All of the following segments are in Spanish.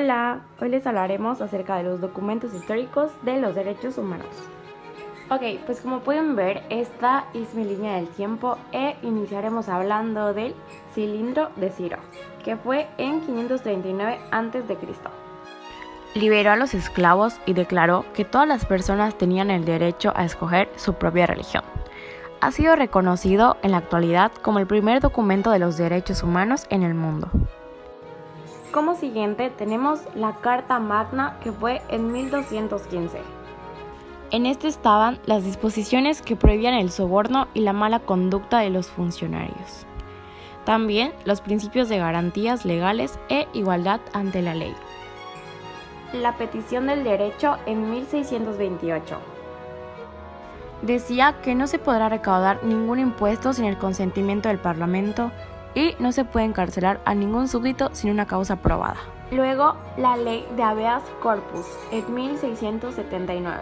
Hola, hoy les hablaremos acerca de los documentos históricos de los derechos humanos. Ok, pues como pueden ver, esta es mi línea del tiempo e iniciaremos hablando del cilindro de Ciro, que fue en 539 a.C. Liberó a los esclavos y declaró que todas las personas tenían el derecho a escoger su propia religión. Ha sido reconocido en la actualidad como el primer documento de los derechos humanos en el mundo. Como siguiente tenemos la Carta Magna, que fue en 1215. En este estaban las disposiciones que prohibían el soborno y la mala conducta de los funcionarios. También los principios de garantías legales e igualdad ante la ley. La petición del derecho en 1628. Decía que no se podrá recaudar ningún impuesto sin el consentimiento del Parlamento y no se puede encarcelar a ningún súbdito sin una causa probada. Luego, la ley de habeas corpus en 1679.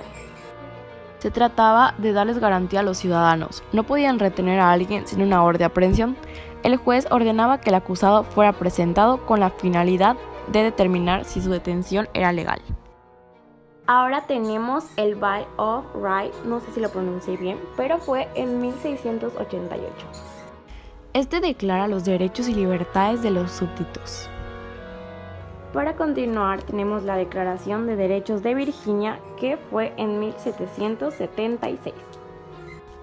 Se trataba de darles garantía a los ciudadanos. No podían retener a alguien sin una orden de aprehensión. El juez ordenaba que el acusado fuera presentado con la finalidad de determinar si su detención era legal. Ahora tenemos el Bill of Rights, no sé si lo pronuncié bien, pero fue en 1688. Este declara los derechos y libertades de los súbditos. Para continuar, tenemos la Declaración de Derechos de Virginia, que fue en 1776.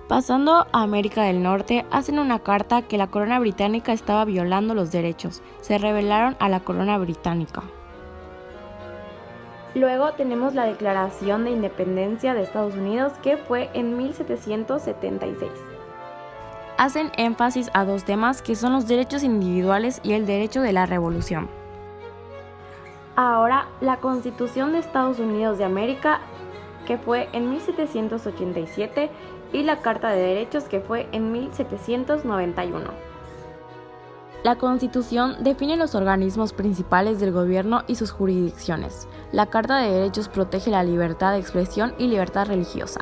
Pasando a América del Norte, hacen una carta que la corona británica estaba violando los derechos. Se rebelaron a la corona británica. Luego tenemos la Declaración de Independencia de Estados Unidos, que fue en 1776. Hacen énfasis a dos temas que son los derechos individuales y el derecho de la revolución. Ahora, la Constitución de Estados Unidos de América, que fue en 1787, y la Carta de Derechos, que fue en 1791. La Constitución define los organismos principales del gobierno y sus jurisdicciones. La Carta de Derechos protege la libertad de expresión y libertad religiosa.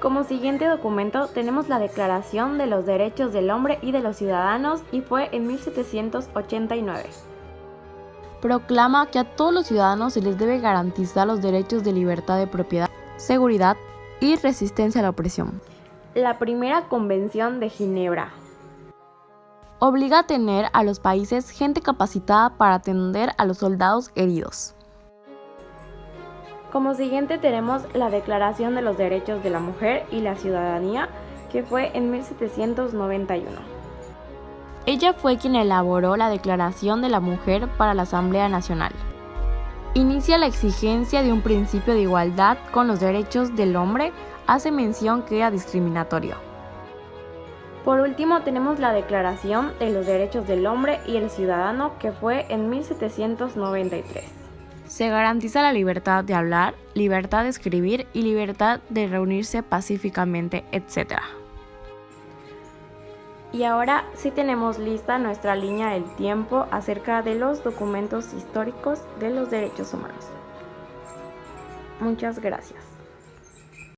Como siguiente documento tenemos la Declaración de los Derechos del Hombre y de los Ciudadanos, y fue en 1789. Proclama que a todos los ciudadanos se les debe garantizar los derechos de libertad de propiedad, seguridad y resistencia a la opresión. La Primera Convención de Ginebra obliga a tener a los países gente capacitada para atender a los soldados heridos. Como siguiente tenemos la Declaración de los Derechos de la Mujer y la Ciudadanía, que fue en 1791. Ella fue quien elaboró la Declaración de la Mujer para la Asamblea Nacional. Inicia la exigencia de un principio de igualdad con los derechos del hombre, hace mención que era discriminatorio. Por último tenemos la Declaración de los Derechos del Hombre y el Ciudadano, que fue en 1793. Se garantiza la libertad de hablar, libertad de escribir y libertad de reunirse pacíficamente, etc. Y ahora sí tenemos lista nuestra línea del tiempo acerca de los documentos históricos de los derechos humanos. Muchas gracias.